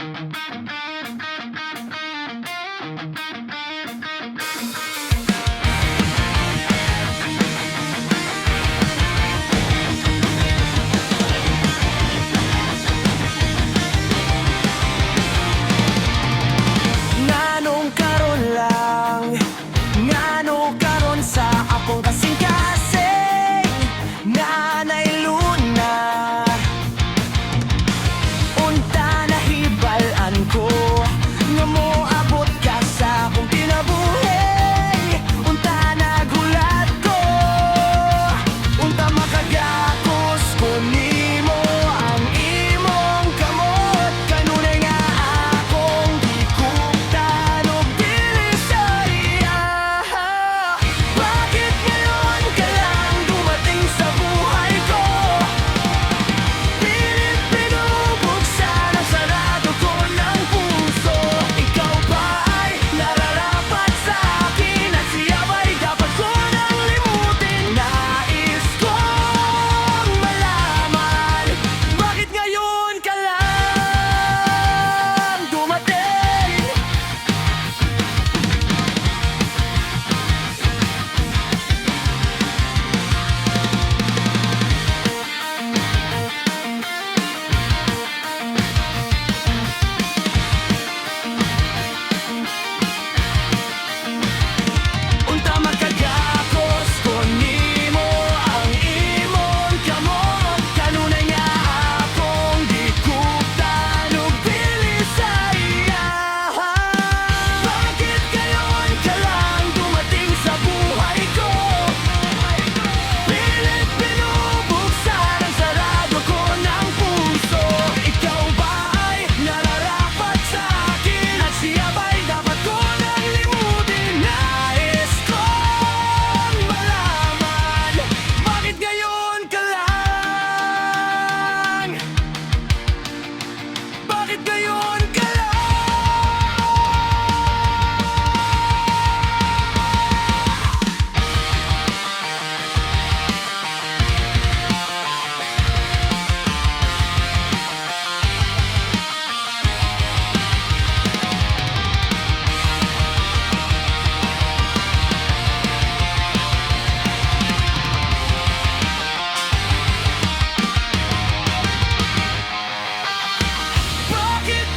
Nganong karon lang, ngano karon sa akong kasing-kasing Nanay Luna, unta nahibalan ko nga moabot ka sa akong kinabuhi. Unta nagulat ko, unta makagakos ko nimo ang imong kamot. Kanunay nga akong gikuptan og dili sa iya. Bakit ngayon ka lang dumating sa buhay ko? Pilit binubuksan ang sarado ko ng puso. Ikaw ba ay nararapat sa akin at siya ba'y dapat ko nang limutin? Nais kong malaman, bakit ngayon ka lang dumating? Unta makagakos ko nimo ang imong kamot. Kanunay nga akong gikuptan og dili sa iya. Bakit ngayon ka lang dumating sa buhay ko? Pilit binubuksan ang sarado ko ng puso. Ikaw ba ay nararapat sa akin at siya ba'y dapat ko nang limutin? Nais kong malaman, bakit ngayon ka lang? Bakit ngayon ka lang? Bakit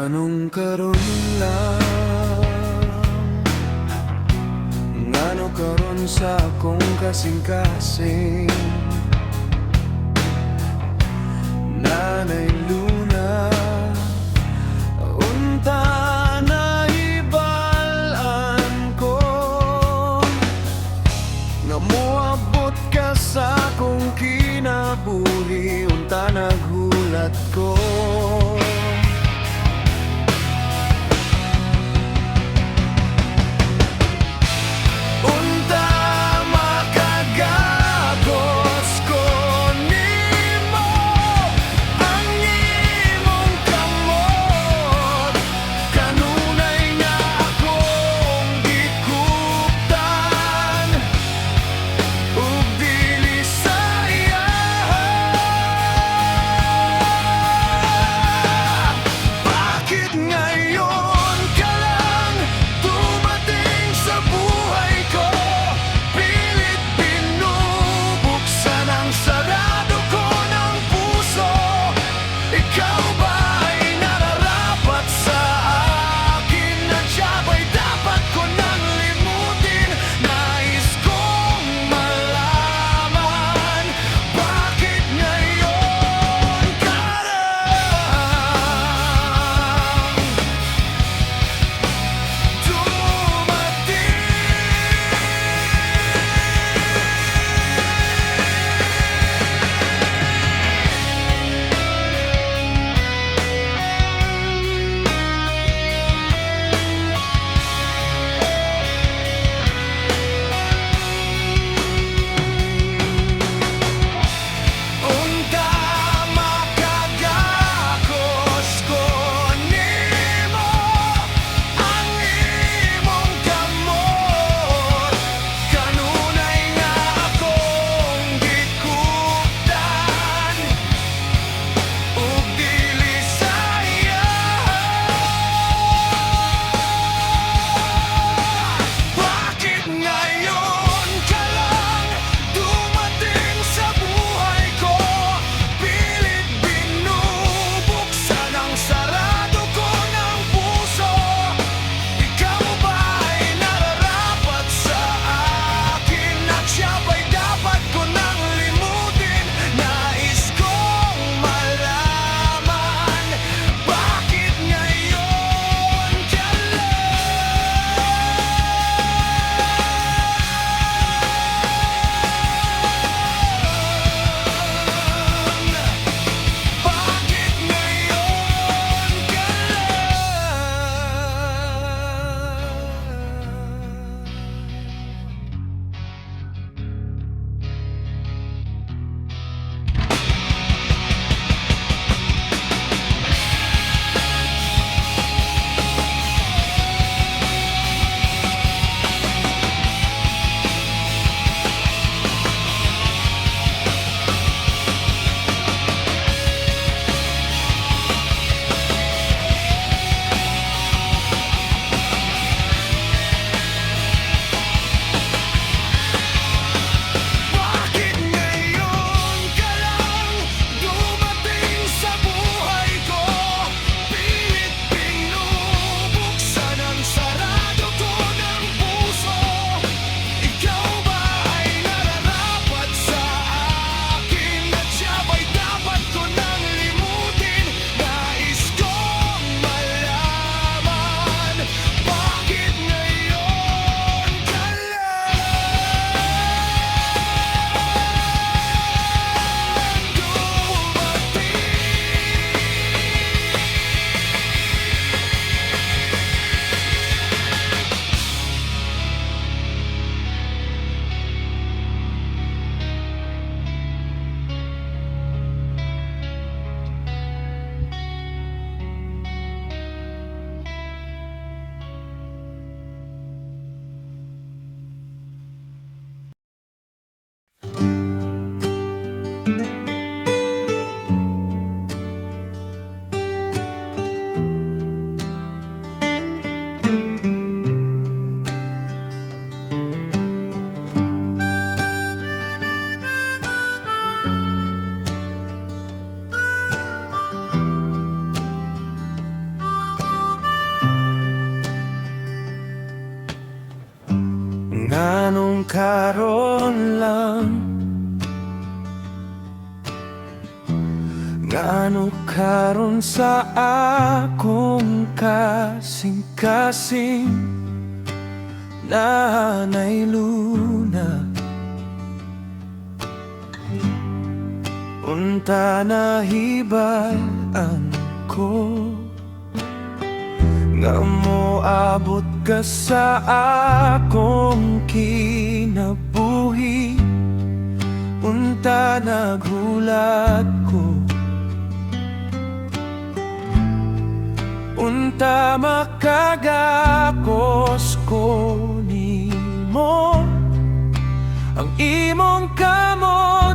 Nganong karon lang, ngano karon sa akong kasing-kasing. Nanay Luna, unta na ibalaan ko, nga moabot ka sa akong kinabuhi, unta naghulat ko. Unta makagagos ko nimo ang imong kamot, kanunay nga akong gikuptan ug dili saya. Bakit ngayon ka lang dumating sa buhay ko? Pilit binubuksan ang sarado ko ng puso. Ikaw ba ay nararapat sa akin? Nandiyan ba'y dapat ko nang limutin? Nais kong malaman, bakit ngayon ka lang dumating? Unta makagagos ko nimo ang imong kamot, kanunay nga akong gikuptan ug dili saya. Bakit ngayon ka lang dumating sa buhay ko? Pilit binubuksan ang sarado ko ng puso. Ikaw ba ay nararapat sa akin? At siya ba'y dapat ko nang limutin? Nais kong malaman, bakit ngayon ka lang? Bakit ngayon ka lang? Bakit ngayon ka lang dumating sa buhay ko? Pilit binubuksan ang sarado ko ng puso. Ikaw ba ay nararapat sa akin? At siya ba'y dapat ko nang limutin? Nais kong malaman, bakit ngayon ka lang Nganong karon lang, ngano karon sa akong kasing-kasing Nanay Luna, unta nahibayan ko nga moabot ka sa akong kinabuhi. Unta naghulat ko, unta makagakos ko nimo ang imong kamot.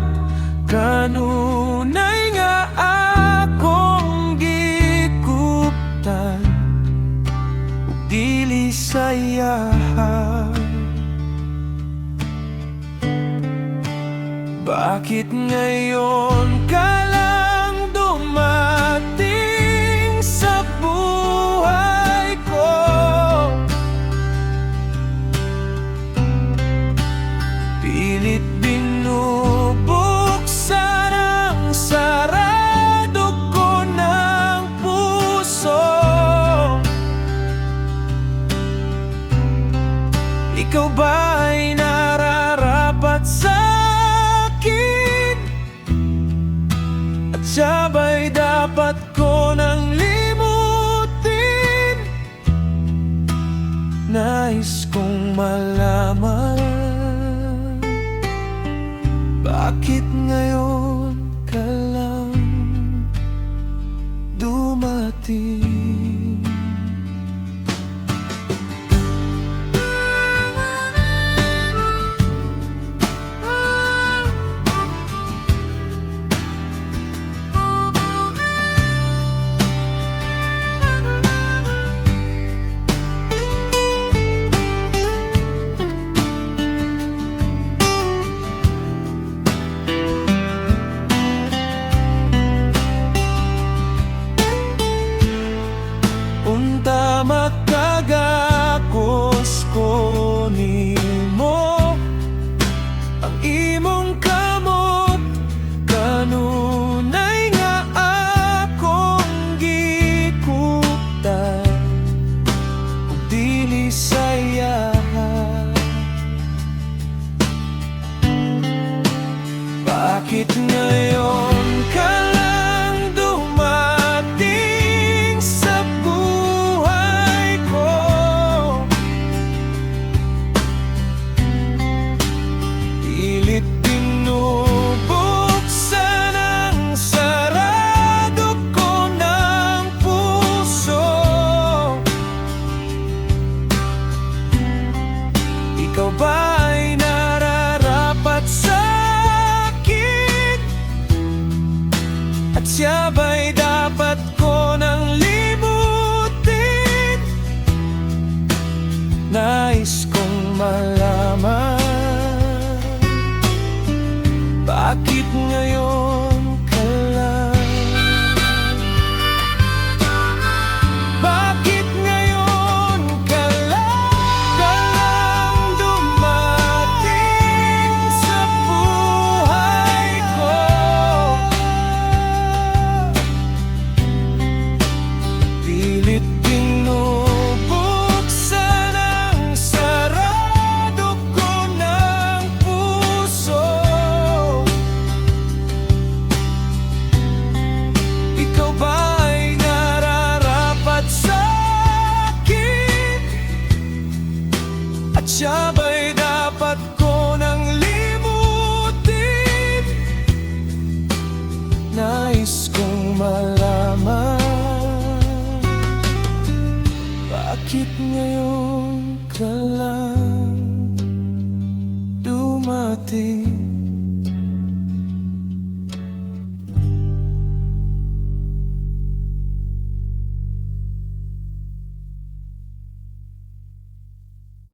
Kanunay nga akong gikuptan ug dili sayahan. Bakit ngayon ka lang dumating sa buhay ko? Pilit binubuksan ang sarado ko ng puso. Ikaw ba'y nararapat sa akin? At siya ba'y dapat ko nang limutin? Nais kong malaman, bakit ngayon ka lang dumating? Unta makagakos ko nimo ang imong kamot. Kanunay nga akong gikuptan ug dili sayahan. Bakit ngayon ka lang dumating sa buhay ko? Pilit binubuksan ang sarado ko ng puso. Ikaw ba'y nararapat sa akin? At siya ba'y dapat ko nang limutin? Nais kong malaman, bakit ngayon ka lang? Bakit ngayon ka lang dumating sa buhay ko? Pilit binubuksan ang sarado ko ng puso. Ikaw ba'y nararapat sa akin? At siya ba'y dapat ko nang limutin? Nais kong malaman, bakit ngayon ka lang dumating?